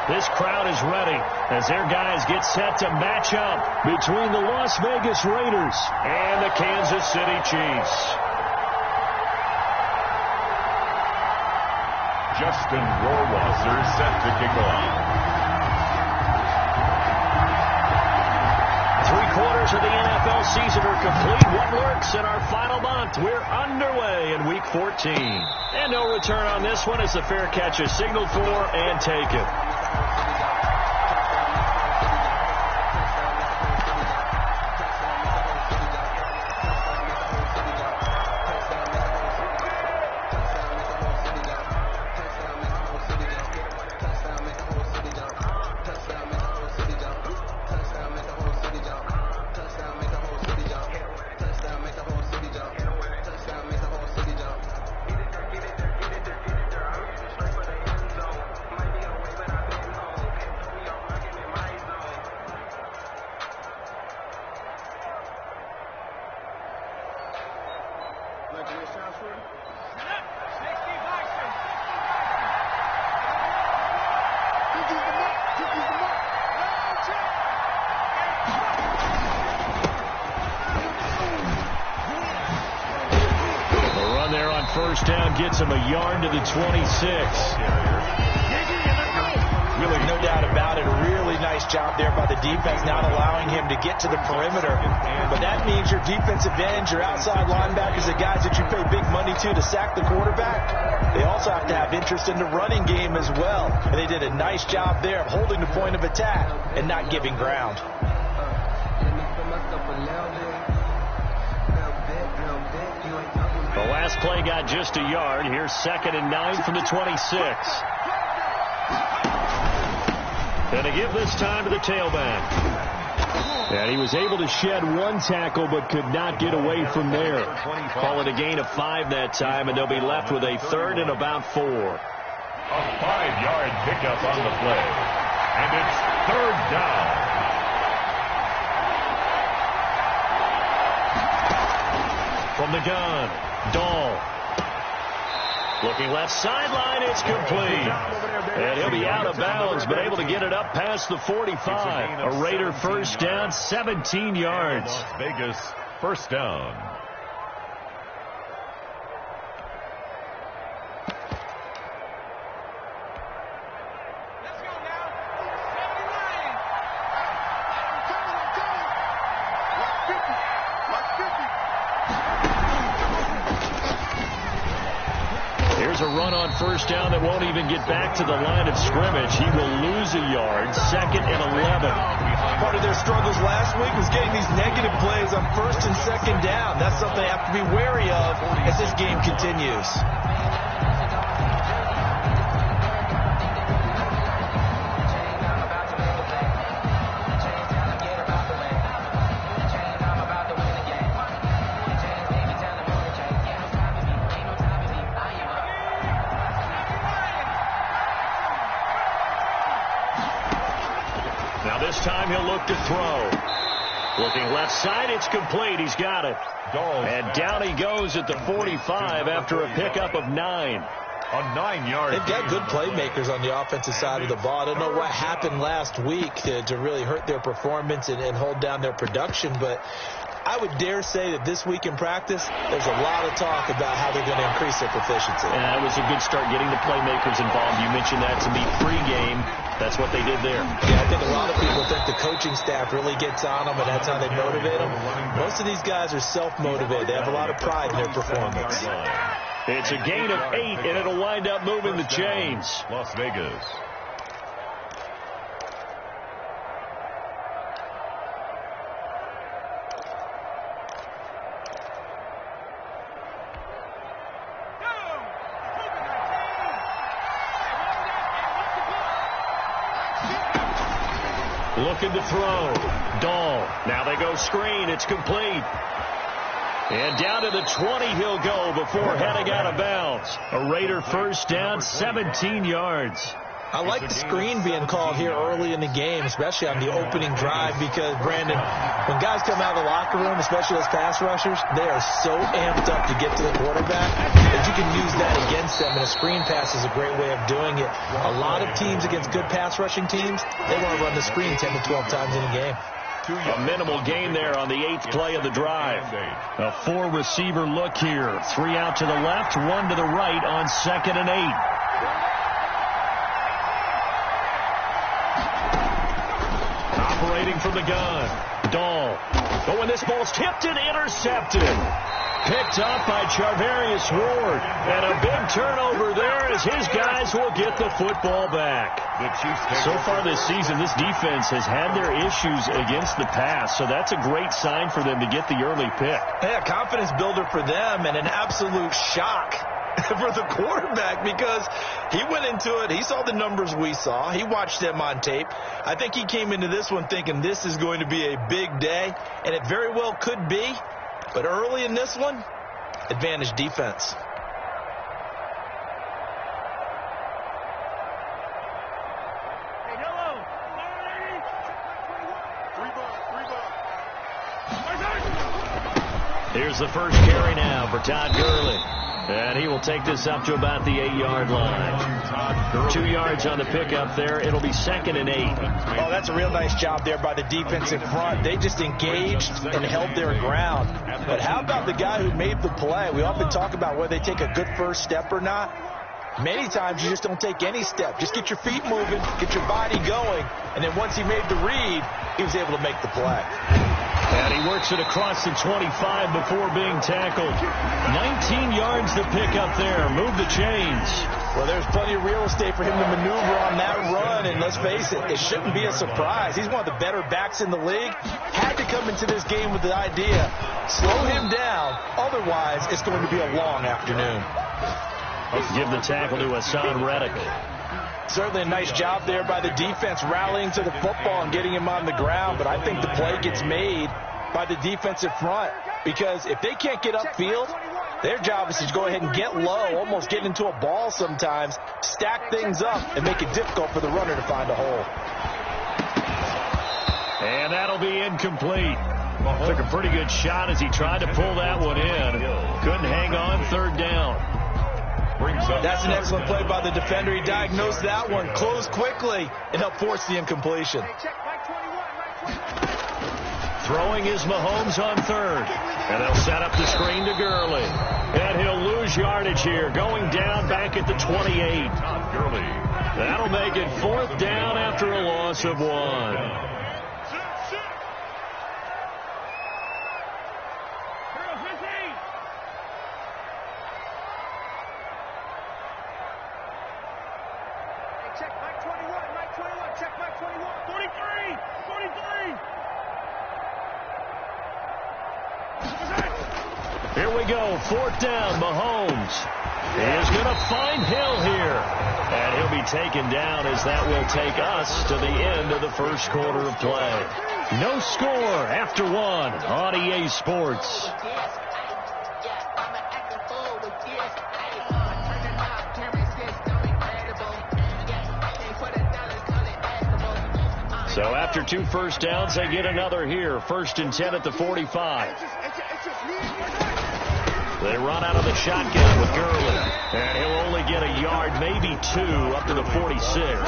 This crowd is ready as their guys get set to match up between the Las Vegas Raiders and the Kansas City Chiefs. Justin Rohrwasser set to kick off. 3/4 of the NFL season are complete. What works in our final month? We're underway in Week 14. And no return on this one as the fair catch is signaled for and taken. First down gets him a yard to the 26. Really, no doubt about it. A really nice job there by the defense, not allowing him to get to the perimeter. But that means your defensive ends, your outside linebackers, the guys that you pay big money to sack the quarterback, they also have to have interest in the running game as well. And they did a nice job there of holding the point of attack and not giving ground. The last play got just a yard. Here's 2nd and 9 from the 26. And to give this time to the tailback. And he was able to shed one tackle but could not get away from there. Call it a gain of 5 that time, and they'll be left with a 3rd and about 4. A 5-yard pickup on the play. And it's 3rd down. From the gun, Dahl. Looking left sideline, it's complete. And he'll be out of bounds, but able to get it up past the 45. A Raider first down, 17 yards. Las Vegas first down. Here's a run on first down that won't even get back to the line of scrimmage. He will lose a yard. 2nd and 11. Part of their struggles last week was getting these negative plays on 1st and 2nd down. That's something they have to be wary of as this game continues. This time he'll look to throw. Looking left side, it's complete. He's got it. And down he goes at the 45 after a pickup of 9. A 9-yard. They've got good playmakers on the offensive side of the ball. I don't know what happened last week to really hurt their performance and hold down their production, but I would dare say that this week in practice, there's a lot of talk about how they're going to increase their proficiency. Yeah, it was a good start getting the playmakers involved. You mentioned that to me pregame. That's what they did there. Yeah, I think a lot of people think the coaching staff really gets on them, and that's how they motivate them. Most of these guys are self-motivated. They have a lot of pride in their performance. It's a gain of 8, and it'll wind up moving the chains. Las Vegas. Looking to throw. Dahl. Now they go screen. It's complete. And down to the 20 he'll go before heading out of bounds. A Raider first down, 17 yards. I like the screen being called here early in the game, especially on the opening drive, because, Brandon, when guys come out of the locker room, especially as pass rushers, they are so amped up to get to the quarterback that you can use that against them, and a screen pass is a great way of doing it. A lot of teams against good pass rushing teams, they want to run the screen 10 to 12 times in a game. A minimal gain there on the 8th play of the drive. A 4-receiver look here. 3 out to the left, 1 to the right on 2nd and 8. Operating from the gun. Dahl. Oh, and this ball's tipped and intercepted. Picked up by Charvarius Ward. And a big turnover there as his guys will get the football back. So far this season, this defense has had their issues against the pass, so that's a great sign for them to get the early pick. Yeah, confidence builder for them, and an absolute shock for the quarterback, because he went into it, he saw the numbers we saw, he watched them on tape. I think he came into this one thinking this is going to be a big day, and it very well could be, but early in this one, advantage defense. Here's the first carry now for Todd Gurley. And he will take this up to about the 8-yard line. 2 yards on the pickup there. It'll be 2nd and 8. Oh, that's a real nice job there by the defense in front. They just engaged and held their ground. But how about the guy who made the play? We often talk about whether they take a good first step or not. Many times you just don't take any step. Just get your feet moving, get your body going, and then once he made the read, he was able to make the play. And he works it across the 25 before being tackled. 19 yards to pick up there. Move the chains. Well, there's plenty of real estate for him to maneuver on that run, and let's face it, it shouldn't be a surprise. He's one of the better backs in the league. Had to come into this game with the idea, slow him down, otherwise it's going to be a long afternoon. Let's give the tackle to Hassan Reddick. Certainly a nice job there by the defense rallying to the football and getting him on the ground, but I think the play gets made by the defensive front, because if they can't get upfield, their job is to go ahead and get low, almost get into a ball sometimes, stack things up, and make it difficult for the runner to find a hole. And that'll be incomplete. Took a pretty good shot as he tried to pull that one in. Couldn't hang on, 3rd down. That's an excellent play by the defender. He diagnosed that one, closed quickly, and helped force the incompletion. Throwing is Mahomes on 3rd. And they'll set up the screen to Gurley. And he'll lose yardage here, going down back at the 28. That'll make it 4th down after a loss of 1. Here we go, 4th down, Mahomes is going to find Hill here. And he'll be taken down as that will take us to the end of the first quarter of play. No score after 1 on EA Sports. So after 2 first downs, they get another here. 1st and 10 at the 45. They run out of the shotgun with Gurley. And he'll only get a yard, maybe 2, up to the 46.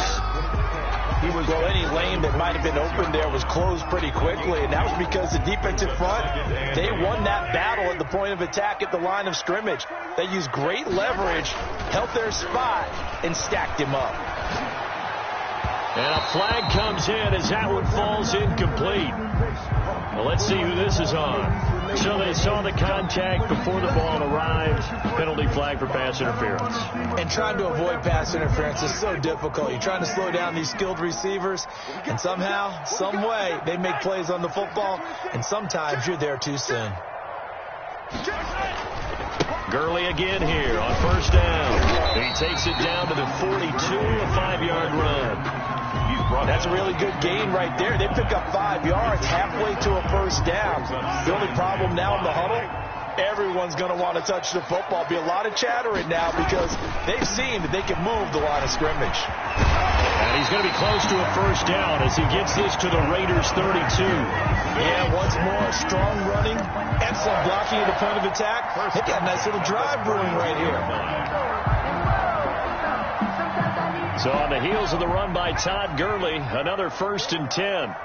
Well, any lane that might have been open there was closed pretty quickly, and that was because the defensive front, they won that battle at the point of attack at the line of scrimmage. They used great leverage, held their spot, and stacked him up. And a flag comes in as that one falls incomplete. Well, let's see who this is on. So they saw the contact before the ball arrived. Penalty flag for pass interference. And trying to avoid pass interference is so difficult. You're trying to slow down these skilled receivers, and somehow, some way, they make plays on the football, and sometimes you're there too soon. Gurley again here on 1st down. He takes it down to the 42, a 5-yard run. That's a really good gain right there. They pick up 5 yards halfway to a 1st down. The only problem now in the huddle, everyone's going to want to touch the football. Be a lot of chattering now because they've seen that they can move the line of scrimmage. And he's going to be close to a first down as he gets this to the Raiders' 32. Yeah, once more, strong running, excellent blocking at the point of attack. They've got a nice little drive brewing right here. So on the heels of the run by Todd Gurley, another 1st and 10.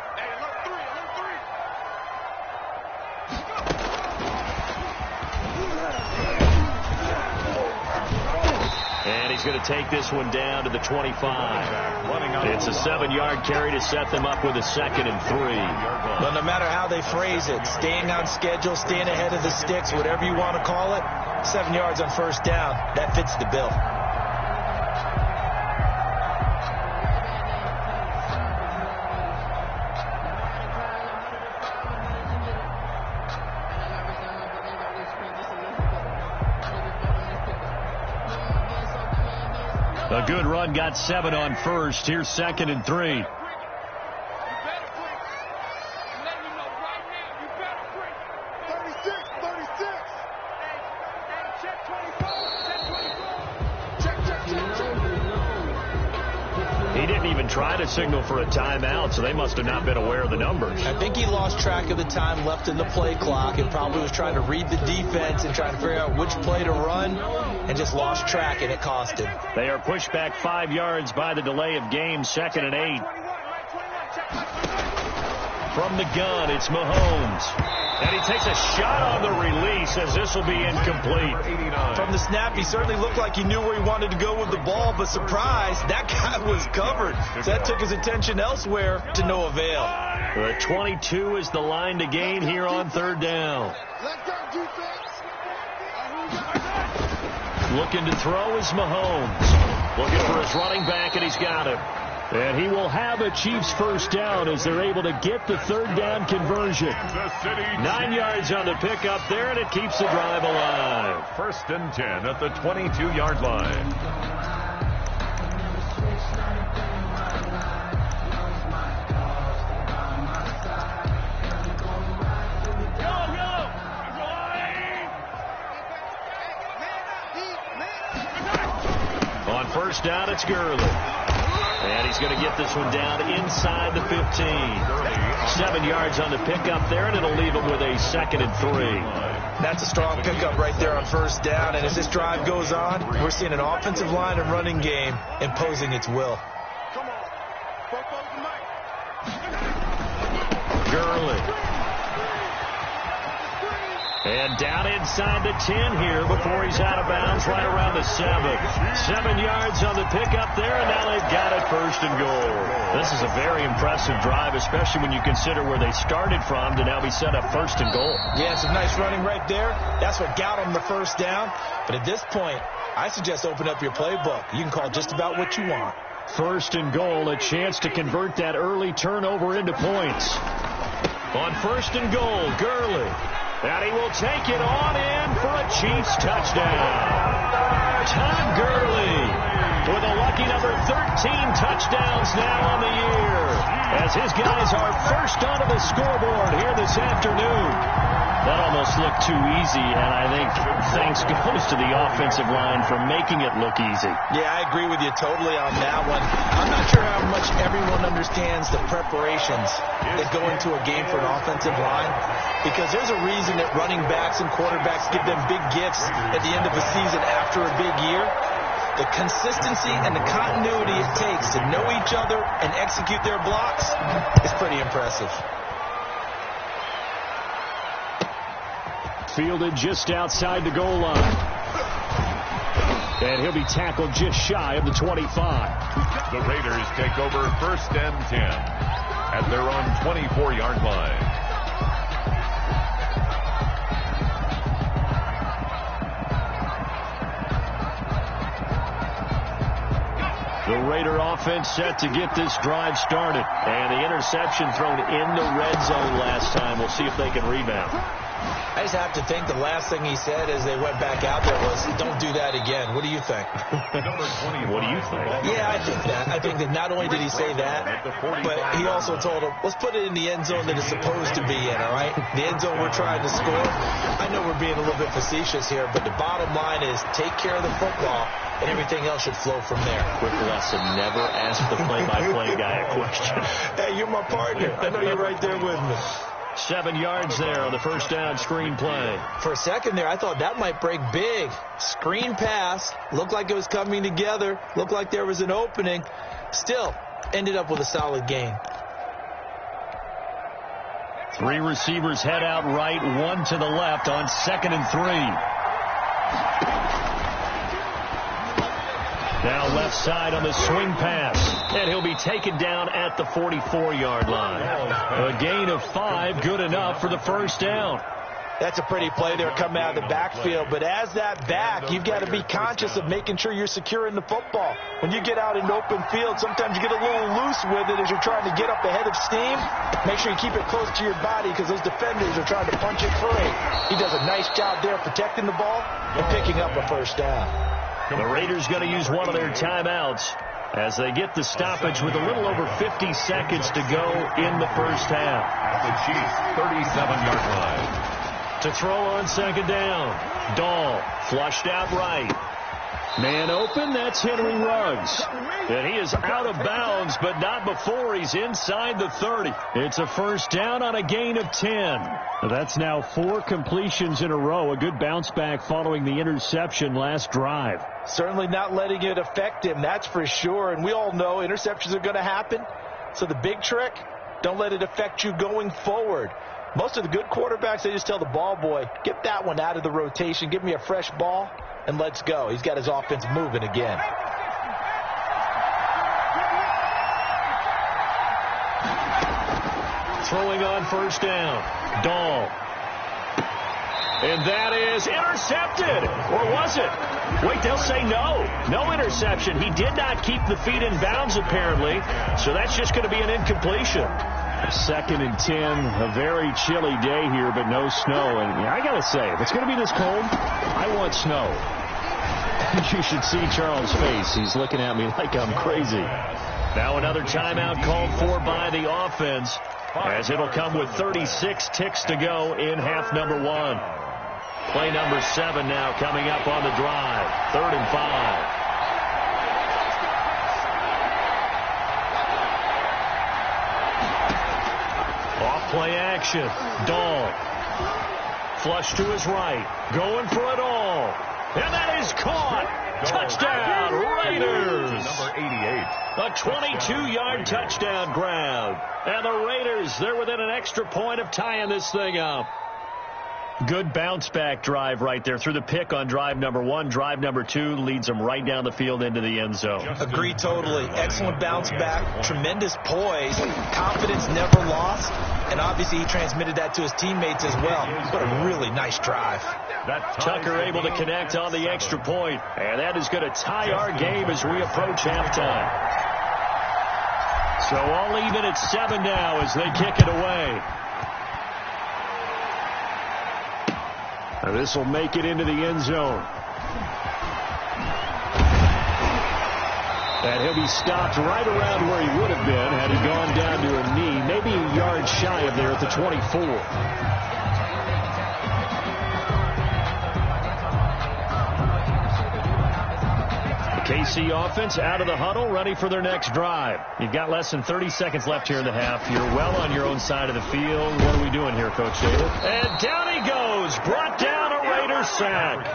And he's going to take this one down to the 25. It's a 7-yard carry to set them up with a 2nd and 3. But no matter how they phrase it, staying on schedule, staying ahead of the sticks, whatever you want to call it, 7 yards on first down, that fits the bill. A good run, got 7 on first. Here's 2nd and 3. He didn't even try to signal for a timeout, so they must have not been aware of the numbers. I think he lost track of the time left in the play clock and probably was trying to read the defense and trying to figure out which play to run and just lost track, and it cost him. They are pushed back 5 yards by the delay of game, 2nd and 8. From the gun, it's Mahomes. And he takes a shot on the release as this will be incomplete. From the snap, he certainly looked like he knew where he wanted to go with the ball, but surprise, that guy was covered. So that took his attention elsewhere to no avail. The 22 is the line to gain here on 3rd down. Looking to throw is Mahomes. Looking for his running back, and he's got him. And he will have a Chiefs first down as they're able to get the 3rd down conversion. 9 yards on the pickup there, and it keeps the drive alive. 1st and 10 at the 22-yard line. On first down, it's Gurley. And he's going to get this one down inside the 15. 7 yards on the pickup there, and it'll leave him with a 2nd and 3. That's a strong pickup right there on first down. And as this drive goes on, we're seeing an offensive line and running game imposing its will. Gurley. And down inside the 10 here before he's out of bounds right around the 7. 7 yards on the pickup there, and now they've got it 1st and goal. This is a very impressive drive, especially when you consider where they started from to now be set up 1st and goal. Yeah, some nice running right there. That's what got them the first down. But at this point, I suggest open up your playbook. You can call just about what you want. 1st and goal, a chance to convert that early turnover into points. On 1st and goal, Gurley. And he will take it on in for a Chiefs touchdown. Todd Gurley with a lucky number 13 touchdowns now on the year as his guys are first onto the scoreboard here this afternoon. That almost looked too easy, and I think thanks goes to the offensive line for making it look easy. Yeah, I agree with you totally on that one. I'm not sure how much everyone understands the preparations that go into a game for an offensive line, because there's a reason that running backs and quarterbacks give them big gifts at the end of a season after a big year. The consistency and the continuity it takes to know each other and execute their blocks is pretty impressive. Fielded just outside the goal line. And he'll be tackled just shy of the 25. The Raiders take over 1st and 10 at their own 24-yard line. The Raider offense set to get this drive started. And the interception thrown in the red zone last time. We'll see if they can rebound. I just have to think the last thing he said as they went back out there was, don't do that again. What do you think? What do you think? Yeah, I think that. I think that not only did he say that, but he also told him, let's put it in the end zone that it's supposed to be in, all right? The end zone we're trying to score. I know we're being a little bit facetious here, but the bottom line is take care of the football, and everything else should flow from there. Quick lesson, never ask the play-by-play guy a question. Hey, you're my partner. I know you're right there with me. 7 yards there on the first down screen play. For a second there, I thought that might break big. Screen pass. Looked like it was coming together. Looked like there was an opening. Still, ended up with a solid gain. 3 receivers head out right, 1 to the left on 2nd and 3. Now left side on the swing pass. And he'll be taken down at the 44-yard line. A gain of 5, good enough for the first down. That's a pretty play there coming out of the backfield. But as that back, you've got to be conscious of making sure you're securing the football. When you get out in open field, sometimes you get a little loose with it as you're trying to get up ahead of steam. Make sure you keep it close to your body because those defenders are trying to punch it free. He does a nice job there protecting the ball and picking up a first down. The Raiders going to use one of their timeouts as they get the stoppage with a little over 50 seconds to go in the first half. At the Chiefs' 37-yard line. To throw on second down. Dahl flushed out right. Man open, that's Henry Ruggs. And he is out of bounds, but not before he's inside the 30. It's a first down on a gain of 10. That's now 4 completions in a row. A good bounce back following the interception last drive. Certainly not letting it affect him, that's for sure. And we all know interceptions are going to happen. So the big trick, don't let it affect you going forward. Most of the good quarterbacks, they just tell the ball boy, get that one out of the rotation, give me a fresh ball, and let's go. He's got his offense moving again. Throwing on first down. Dahl. And that is intercepted. Or was it? Wait, they'll say no. No interception. He did not keep the feet in bounds, apparently. So that's just going to be an incompletion. 2nd and 10. A very chilly day here, but no snow. And I got to say, if it's going to be this cold, I want snow. You should see Charles' face. He's looking at me like I'm crazy. Now another timeout called for by the offense, as it'll come with 36 ticks to go in half number 1. Play number 7 now coming up on the drive. 3rd and 5. Off play action. Dahl. Flush to his right. Going for it all. And that is caught. Touchdown, Raiders. Number 88. A 22-yard touchdown grab. And the Raiders, they're within an extra point of tying this thing up. Good bounce-back drive right there through the pick on drive number 1. Drive number 2 leads them right down the field into the end zone. Agree totally. Excellent bounce-back, tremendous poise, confidence never lost, and obviously he transmitted that to his teammates as well. What a really nice drive. Tucker able to connect on the extra point, and that is going to tie our game as we approach halftime. So all even at 7 now as they kick it away. This will make it into the end zone. And he'll be stopped right around where he would have been had he gone down to a knee, maybe a yard shy of there at the 24. KC offense out of the huddle, ready for their next drive. You've got less than 30 seconds left here in the half. You're well on your own side of the field. What are we doing here, Coach David? And down he goes. Brought down a Raider sack.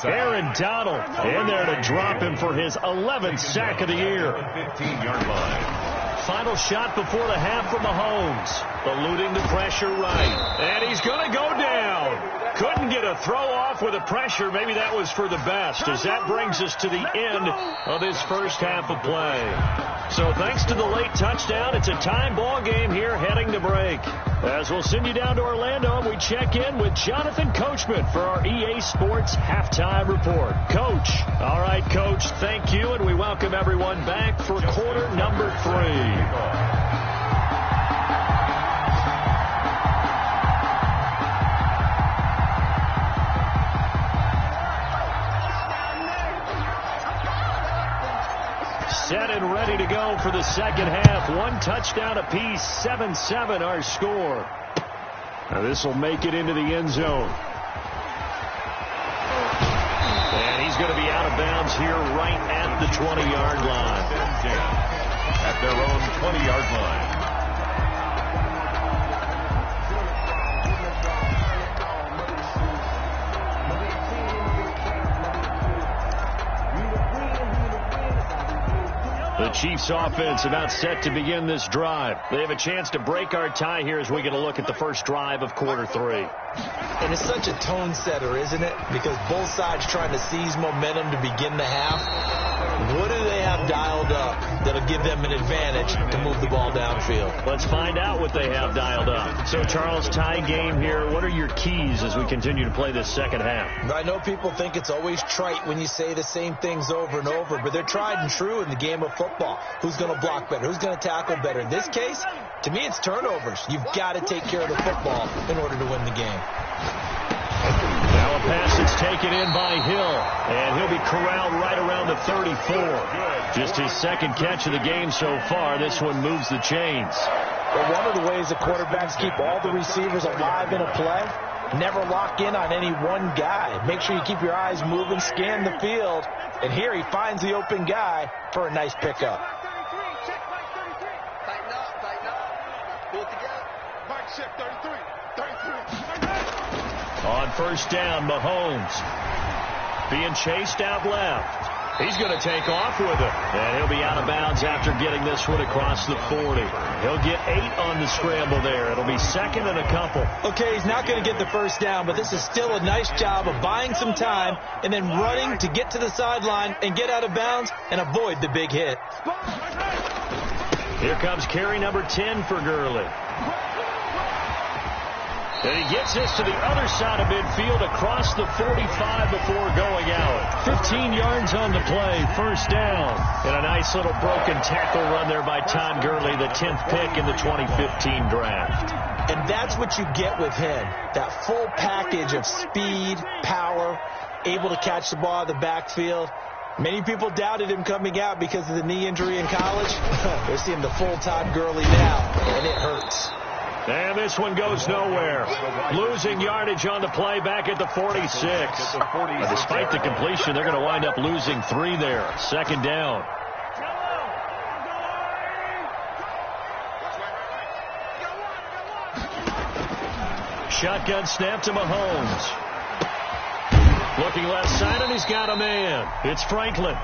Aaron Donald in there to drop him for his 11th sack of the year. 15-yard line. Final shot before the half from Mahomes. Eluding the pressure right. And he's going to go down. Couldn't get a throw off with the pressure. Maybe that was for the best, as that brings us to the end of this first half of play. So thanks to the late touchdown, it's a time ball game here heading to break. As we'll send you down to Orlando, we check in with Jonathan Coachman for our EA Sports Halftime Report. Coach. All right, Coach, thank you, and we welcome everyone back for quarter number 3. second half. One touchdown apiece, 7-7 our score. Now this will make it into the end zone. And he's going to be out of bounds here right at the 20-yard line. At their own 20-yard line. The Chiefs offense about set to begin this drive. They have a chance to break our tie here as we get a look at the first drive of quarter 3. And it's such a tone setter, isn't it? Because both sides trying to seize momentum to begin the half. What do they have dialed up that'll give them an advantage to move the ball downfield? Let's find out what they have dialed up. So, Charles, tie game here. What are your keys as we continue to play this second half? I know people think it's always trite when you say the same things over and over, but they're tried and true in the game of football. Who's going to block better? Who's going to tackle better? In this case, to me, it's turnovers. You've got to take care of the football in order to win the game. Now a pass that's taken in by Hill, and he'll be corralled right around the 34. Just his second catch of the game so far. This one moves the chains. Well, one of the ways the quarterbacks keep all the receivers alive in a play, never lock in on any one guy. Make sure you keep your eyes moving, scan the field, and here he finds the open guy for a nice pickup. Tighten up. Pull it together. Mark shift 33. On first down, Mahomes being chased out left. He's going to take off with it, and he'll be out of bounds after getting this one across the 40. He'll get 8 on the scramble there. It'll be second and a couple. Okay, he's not going to get the first down, but this is still a nice job of buying some time and then running to get to the sideline and get out of bounds and avoid the big hit. Here comes carry number 10 for Gurley. And he gets this to the other side of midfield across the 45 before going out. 15 yards on the play, first down. And a nice little broken tackle run there by Todd Gurley, the 10th pick in the 2015 draft. And that's what you get with him, that full package of speed, power, able to catch the ball in the backfield. Many people doubted him coming out because of the knee injury in college. They're seeing the full Todd Gurley now, and it hurts. And this one goes nowhere. Losing yardage on the play back at the 46. Despite the completion, they're going to wind up losing 3 there. Second down. Shotgun snap to Mahomes. Looking left side, and he's got a man. It's Franklin.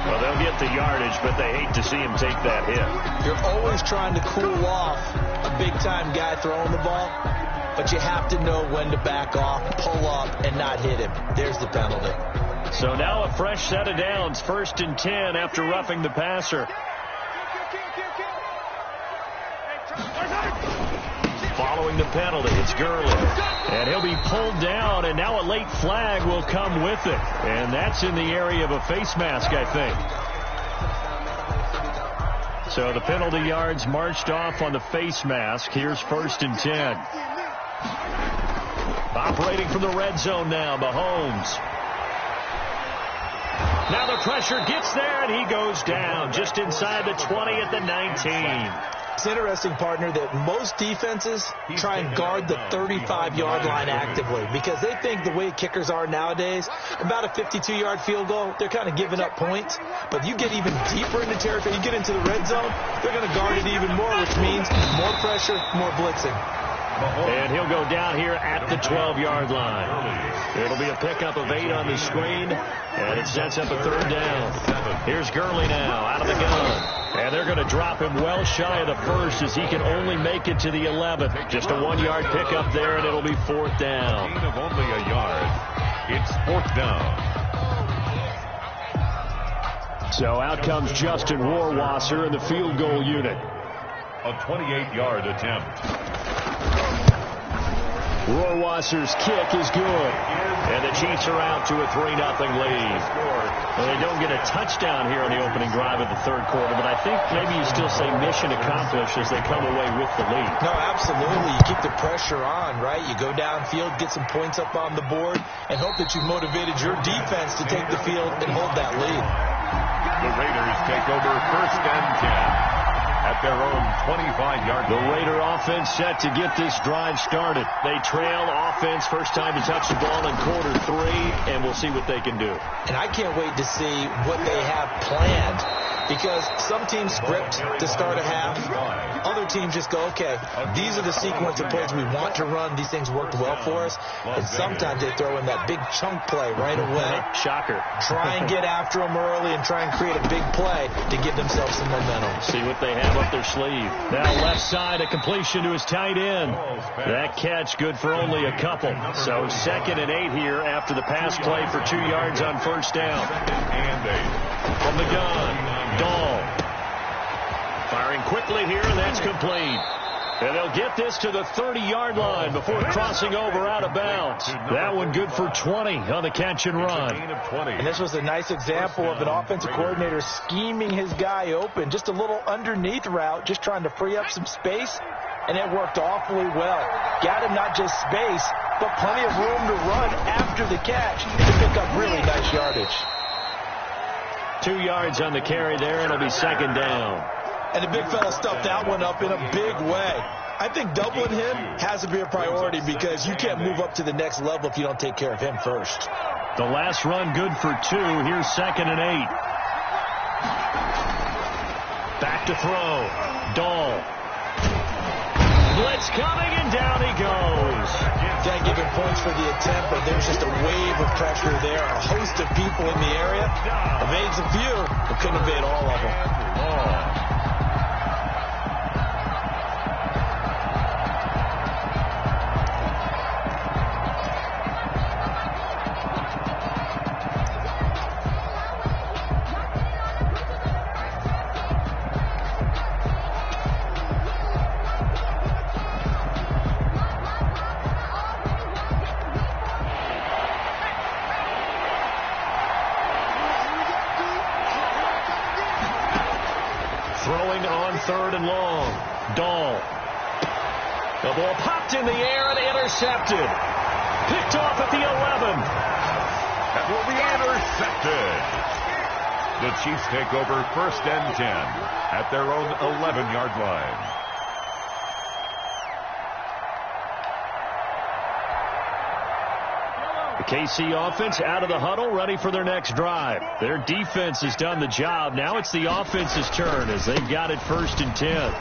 Well, they'll get the yardage, but they hate to see him take that hit. You're always trying to cool off a big-time guy throwing the ball, but you have to know when to back off, pull up, and not hit him. There's the penalty. So now a fresh set of downs, 1st and 10 after roughing the passer. Following the penalty, it's Gurley. And he'll be pulled down, and now a late flag will come with it. And that's in the area of a face mask, I think. So the penalty yards marched off on the face mask. Here's 1st and 10. Operating from the red zone now, Mahomes. Now the pressure gets there, and he goes down just inside the 20 at the 19. It's interesting, partner, that most defenses try and guard the 35-yard line actively because they think the way kickers are nowadays, about a 52-yard field goal, they're kind of giving up points. But you get even deeper into territory, you get into the red zone, they're going to guard it even more, which means more pressure, more blitzing. And he'll go down here at the 12-yard line. It'll be a pickup of 8 on the screen, and it sets up a 3rd down. Here's Gurley now out of the gun. And they're going to drop him well shy of the 1st as he can only make it to the 11th. Just a 1-yard pickup there, and it'll be 4th down. Gain of only a yard. It's 4th down. So out comes Justin Rohrwasser in the field goal unit. A 28-yard attempt. Rohrwasser's kick is good. And the Chiefs are out to a 3-0 lead. Well, they don't get a touchdown here on the opening drive of the 3rd quarter, but I think maybe you still say mission accomplished as they come away with the lead. No, absolutely. You keep the pressure on, right? You go downfield, get some points up on the board, and hope that you've motivated your defense to take the field and hold that lead. The Raiders take over 1st and 10 at their own 25-yard line. The Raider offense set to get this drive started. They trail offense, first time to touch the ball in quarter 3, and we'll see what they can do. And I can't wait to see what they have planned, because some teams script to start a half. Other teams just go, okay, these are the sequence of plays we want to run. These things worked well for us. And sometimes they throw in that big chunk play right away. Shocker. Try and get after them early and try and create a big play to give themselves some momentum. See what they have up their sleeve. Now left side, a completion to his tight end. That catch good for only a couple. So 2nd and 8 here after the pass play for 2 yards on first down. And 8. From the gun, Dahl. Firing quickly here, and that's complete. And they'll get this to the 30-yard line before crossing over out of bounds. That one good for 20 on the catch and run. And this was a nice example of an offensive coordinator scheming his guy open. Just a little underneath route, just trying to free up some space, and it worked awfully well. Got him not just space, but plenty of room to run after the catch to pick up really nice yardage. 2 yards on the carry there, and it'll be 2nd down. And the big fella stuffed that one up in a big way. I think doubling him has to be a priority, because you can't move up to the next level if you don't take care of him first. The last run good for 2. Here's 2nd and 8. Back to throw. Dahl. Blitz coming, and down he goes. Can't give him points for the attempt, but there's just a wave of pressure there. A host of people in the area. Evades a few, but couldn't evade all of them. Throwing on 3rd and long. Dahl. The ball popped in the air and intercepted. Picked off at the 11. That will be intercepted. The Chiefs take over 1st and 10 at their own 11-yard line. The KC offense out of the huddle, ready for their next drive. Their defense has done the job. Now it's the offense's turn as they've got it 1st and 10.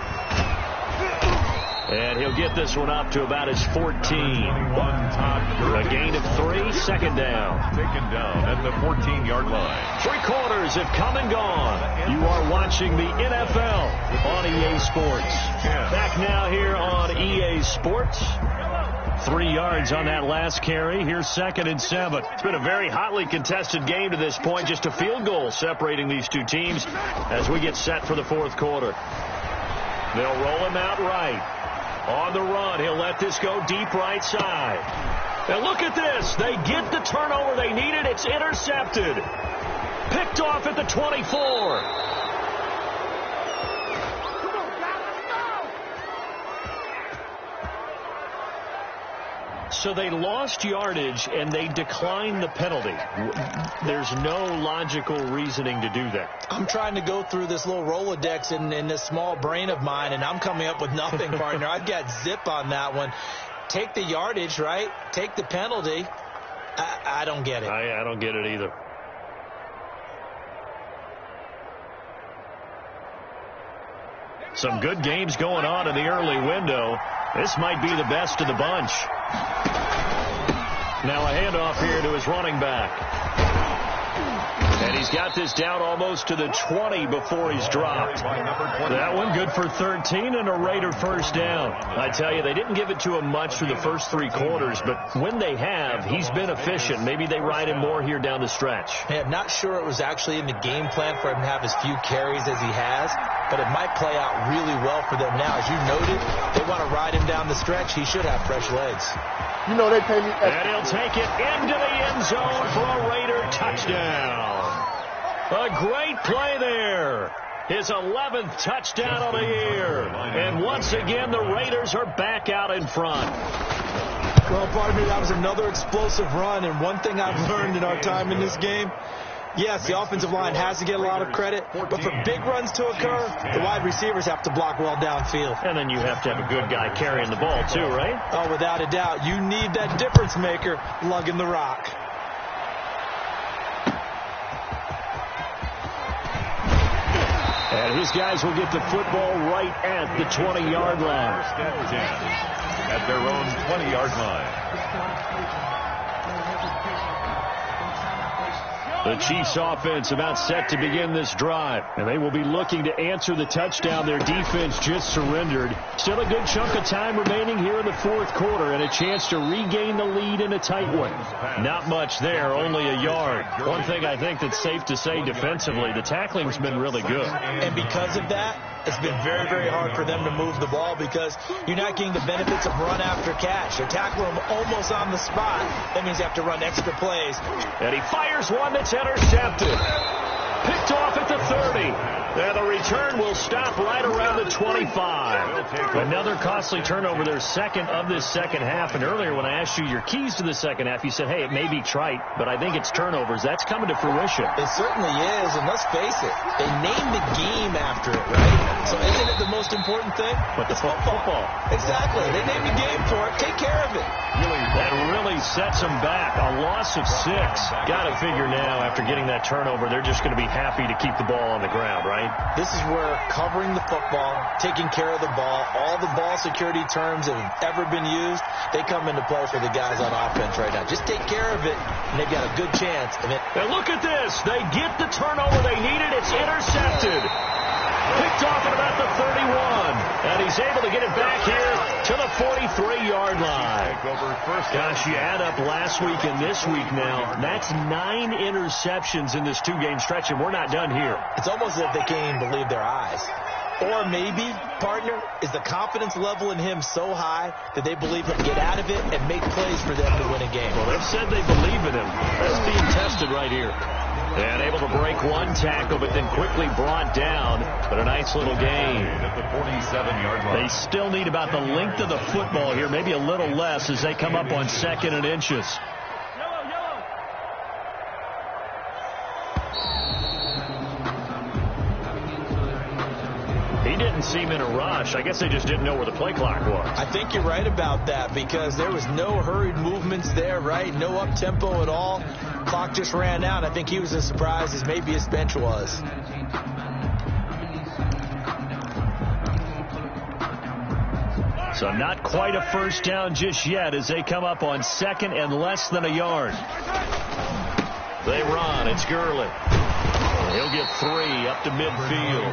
And he'll get this one up to about his 14. A gain of 3, 2nd down. Taken down at the 14-yard line. 3 quarters have come and gone. You are watching the NFL on EA Sports. Back now here on EA Sports. 3 yards on that last carry. Here's 2nd and 7. It's been a very hotly contested game to this point. Just a field goal separating these two teams as we get set for the 4th quarter. They'll roll him out right. On the run, he'll let this go deep right side. And look at this. They get the turnover they needed. It's intercepted. Picked off at the 24. So they lost yardage, and they declined the penalty. There's no logical reasoning to do that. I'm trying to go through this little Rolodex in this small brain of mine, and I'm coming up with nothing, partner. I've got zip on that one. Take the yardage, right? Take the penalty. I don't get it. I don't get it either. Some good games going on in the early window. This might be the best of the bunch. Now a handoff here to his running back. And he's got this down almost to the 20 before he's dropped. That one good for 13 and a Raider 1st down. I tell you, they didn't give it to him much through the first 3 quarters, but when they have, he's been efficient. Maybe they ride him more here down the stretch. Hey, I'm not sure it was actually in the game plan for him to have as few carries as he has, but it might play out really well for them now. As you noted, they want to ride him down the stretch. He should have fresh legs. You know they pay me. And he'll take it into the end zone for a Raider touchdown. A great play there. His 11th touchdown of the year. And once again, the Raiders are back out in front. Well, partner, that was another explosive run. And one thing I've learned in our time in this game, Yes, the offensive line has to get a lot of credit, but for big runs to occur, the wide receivers have to block well downfield. And then you have to have a good guy carrying the ball too, right? Oh, without a doubt. You need that difference maker lugging the rock. And his guys will get the football right at the 20-yard line. First and 10 at their own 20-yard line. The Chiefs offense about set to begin this drive, and they will be looking to answer the touchdown their defense just surrendered. Still a good chunk of time remaining here in the fourth quarter and a chance to regain the lead in a tight one. Not much there, only a yard. One thing I think that's safe to say defensively, the tackling's been really good. And because of that, it's been very, very hard for them to move the ball because you're not getting the benefits of run after catch. They're tackling them almost on the spot. That means you have to run extra plays. And he fires one that's intercepted. Picked off at the 30. And the return will stop right around the 25. Another costly turnover, their second of this second half. And earlier when I asked you your keys to the second half, you said, hey, it may be trite, but I think it's turnovers. That's coming to fruition. It certainly is, and let's face it, they named the game after it, right? So isn't it the most important thing? But it's football. Exactly. They named the game for it. Take care of it. That really sets them back. A loss of 6. Got to figure now, after getting that turnover, they're just going to be happy to keep the ball on the ground, right? This is where covering the football, taking care of the ball, all the ball security terms that have ever been used, they come into play for the guys on offense right now. Just take care of it, and they've got a good chance. And look at this. They get the turnover they needed. It's intercepted. Picked off at about the 31. And he's able to get it back here to the 43-yard line. Gosh, you add up last week and this week now. That's 9 interceptions in this 2-game stretch, and we're not done here. It's almost as if they can't even believe their eyes. Or maybe, partner, is the confidence level in him so high that they believe he'll get out of it and make plays for them to win a game. Well, they've said they believe in him. That's being tested right here. And able to break one tackle, but then quickly brought down. But a nice little gain. At the 47-yard line. They still need about the length of the football here, maybe a little less as they come up on 2nd and inches. He didn't seem in a rush. I guess they just didn't know where the play clock was. I think you're right about that because there was no hurried movements there, right? No up-tempo at all. Clock just ran out. I think he was as surprised as maybe his bench was. So not quite a first down just yet as they come up on 2nd and less than a yard. They run. It's Gurley. He'll get 3 up to midfield.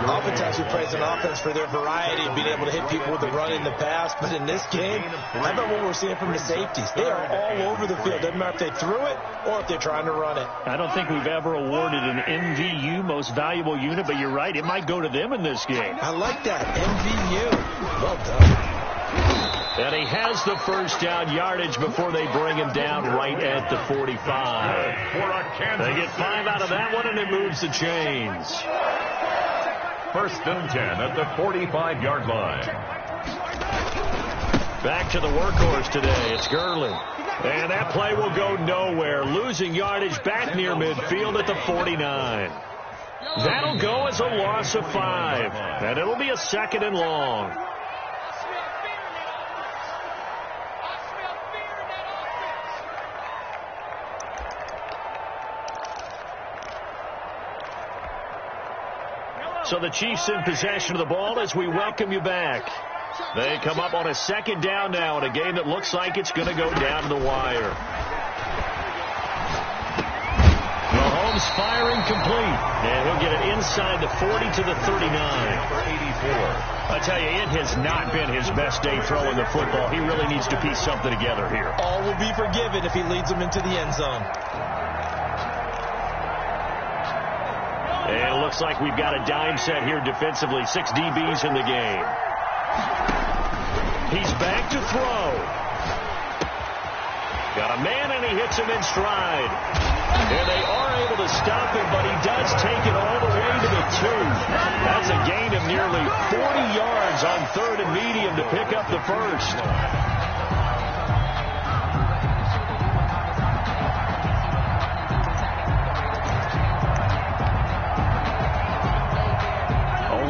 Oftentimes we praise an offense for their variety of being able to hit people with the run in the pass. But in this game, how about what we're seeing from the safeties? They are all over the field. Doesn't matter if they threw it or if they're trying to run it. I don't think we've ever awarded an MVU, most valuable unit, but you're right. It might go to them in this game. I like that. MVU. Well done. And he has the first down yardage before they bring him down right at the 45. They get 5 out of that one, and it moves the chains. First and 10 at the 45-yard line. Back to the workhorse today. It's Gurley. And that play will go nowhere. Losing yardage back near midfield at the 49. That'll go as a loss of 5. And it'll be a 2nd and long. So the Chiefs in possession of the ball as we welcome you back. They come up on a 2nd down now in a game that looks like it's going to go down to the wire. Mahomes firing complete. And he'll get it inside the 40 to the 39. For 84. I tell you, it has not been his best day throwing the football. He really needs to piece something together here. All will be forgiven if he leads them into the end zone. And it looks like we've got a dime set here defensively. 6 DBs in the game. He's back to throw. Got a man, and he hits him in stride. And they are able to stop him, but he does take it all the way to the 2. That's a gain of nearly 40 yards on 3rd and medium to pick up the first.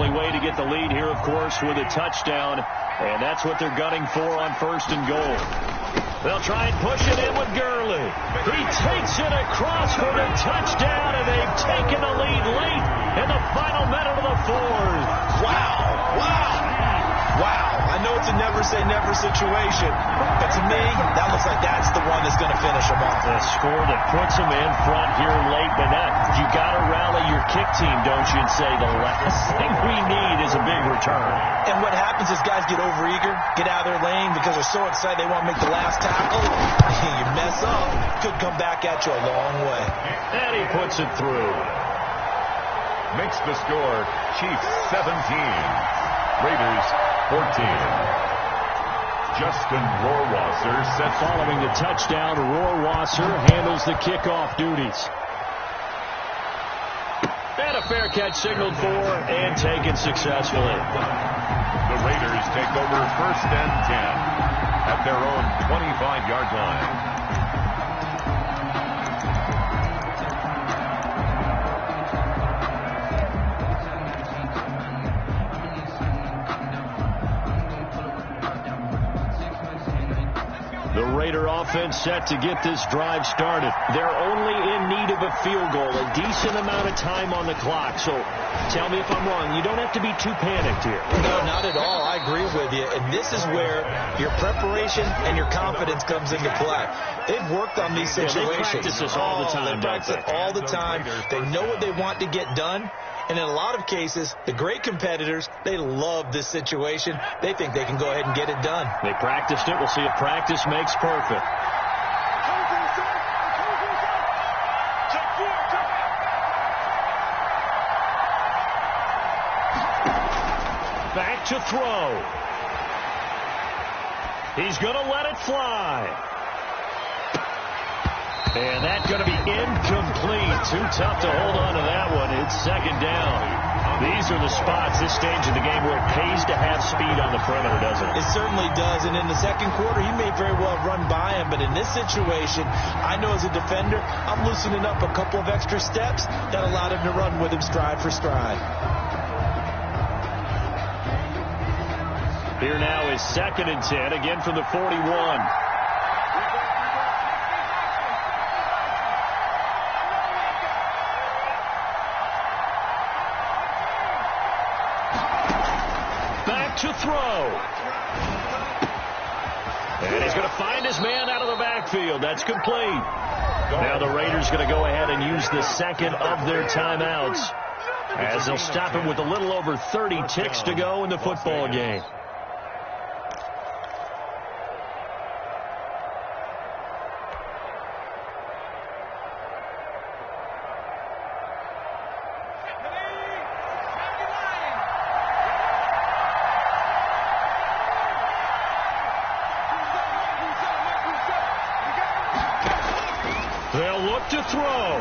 only way to get the lead here, of course, with a touchdown. And that's what they're gunning for on 1st and goal. They'll try and push it in with Gurley. He takes it across for the touchdown, and they've taken the lead late in the final minute of the 4th. Wow. I know it's a never-say-never situation, but to me, that looks like that's the one that's going to finish them off. A score that puts them in front here late, but you got to rally your kick team, don't you, and say the last thing we need is a big return. And what happens is guys get overeager, get out of their lane because they're so excited they want to make the last tackle. You mess up, could come back at you a long way. And he puts it through. Makes the score Chiefs 17, Raiders 14. Justin Rohrwasser set. Following the touchdown, Rohrwasser handles the kickoff duties. And a fair catch signaled for and taken successfully. The Raiders take over 1st and 10 at their own 25-yard line. The Raider offense set to get this drive started. They're only in need of a field goal, a decent amount of time on the clock. So tell me if I'm wrong. You don't have to be too panicked here. No, not at all. I agree with you. And this is where your preparation and your confidence comes into play. They've worked on these situations. They practice this all the time. They practice it all the time. They know what they want to get done. And in a lot of cases, the great competitors, they love this situation. They think they can go ahead and get it done. They practiced it. We'll see if practice makes perfect. Back to throw. He's going to let it fly. And that's going to be incomplete. Too tough to hold on to that one. It's 2nd down. These are the spots, this stage of the game, where it pays to have speed on the perimeter, doesn't it? It certainly does. And in the second quarter, he may very well run by him. But in this situation, I know as a defender, I'm loosening up a couple of extra steps that allowed him to run with him stride for stride. Here now is 2nd and 10, again from the 41. To throw. And he's going to find his man out of the backfield. That's complete. Now the Raiders going to go ahead and use the second of their timeouts as they'll stop him with a little over 30 ticks to go in the football game. They'll look to throw.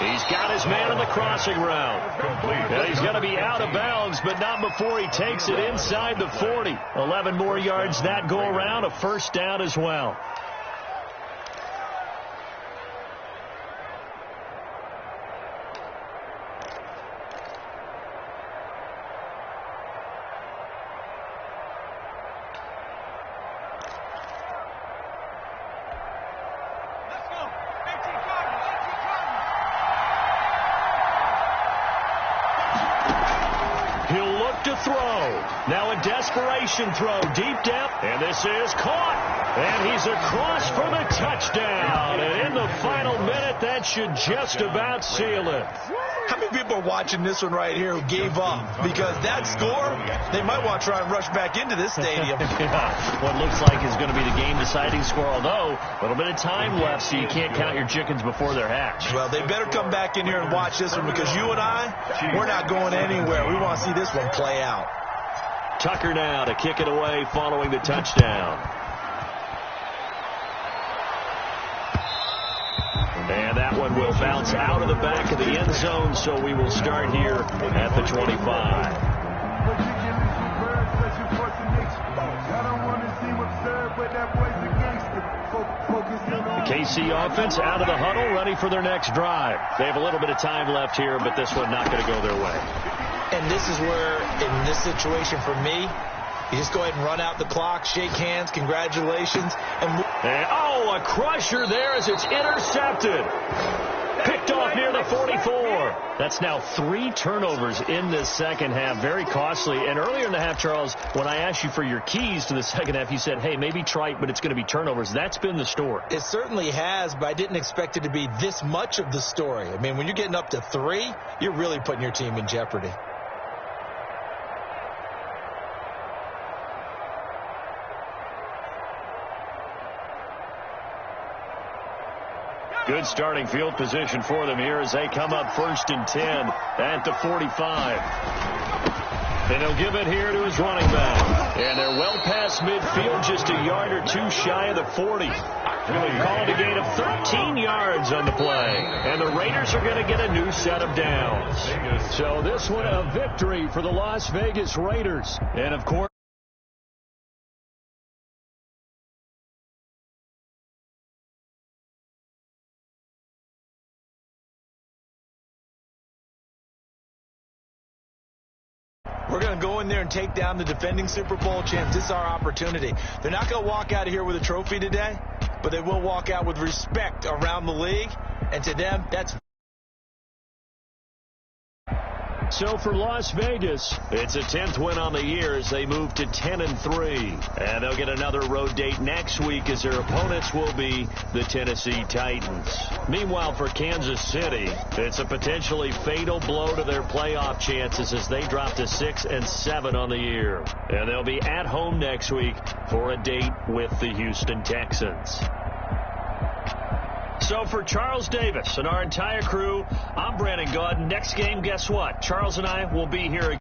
He's got his man on the crossing route. And he's going to be out of bounds, but not before he takes it inside the 40. 11 more yards that go around, a 1st down as well. To throw. Now a desperation throw deep down. And this is caught. And he's across for the touchdown. And in the final minute, that should just about seal it. How many people are watching this one right here who gave up? Because that score, they might want to try and rush back into this stadium. Yeah. What looks like is going to be the game-deciding score, although a little bit of time left, so you can't count your chickens before they're hatched. Well, they better come back in here and watch this one, because you and I, we're not going anywhere. We want to see this one play out. Tucker now to kick it away following the touchdown. And that one will bounce out of the back of the end zone, so we will start here at the 25. I don't want to see what's served, but that boy's a gangster. The KC offense out of the huddle, ready for their next drive. They have a little bit of time left here, but this one not going to go their way. And this is where, in this situation for me, you just go ahead and run out the clock, shake hands, congratulations. And oh, a crusher there as it's intercepted. Picked off near the 44. That's now 3 turnovers in this second half. Very costly. And earlier in the half, Charles, when I asked you for your keys to the second half, you said, hey, maybe trite, but it's going to be turnovers. That's been the story. It certainly has, but I didn't expect it to be this much of the story. I mean, when you're getting up to 3, you're really putting your team in jeopardy. Good starting field position for them here as they come up 1st and 10 at the 45. And he'll give it here to his running back. And they're well past midfield, just a yard or 2 shy of the 40. Called a gain of 13 yards on the play. And the Raiders are going to get a new set of downs. So this one a victory for the Las Vegas Raiders. And, of course, we're going to go in there and take down the defending Super Bowl champs. This is our opportunity. They're not going to walk out of here with a trophy today, but they will walk out with respect around the league. And to them, that's... So for Las Vegas, it's a 10th win on the year as they move to 10-3. And they'll get another road date next week as their opponents will be the Tennessee Titans. Meanwhile, for Kansas City, it's a potentially fatal blow to their playoff chances as they drop to 6-7 on the year. And they'll be at home next week for a date with the Houston Texans. So for Charles Davis and our entire crew, I'm Brandon Gaudin. Next game, guess what? Charles and I will be here again.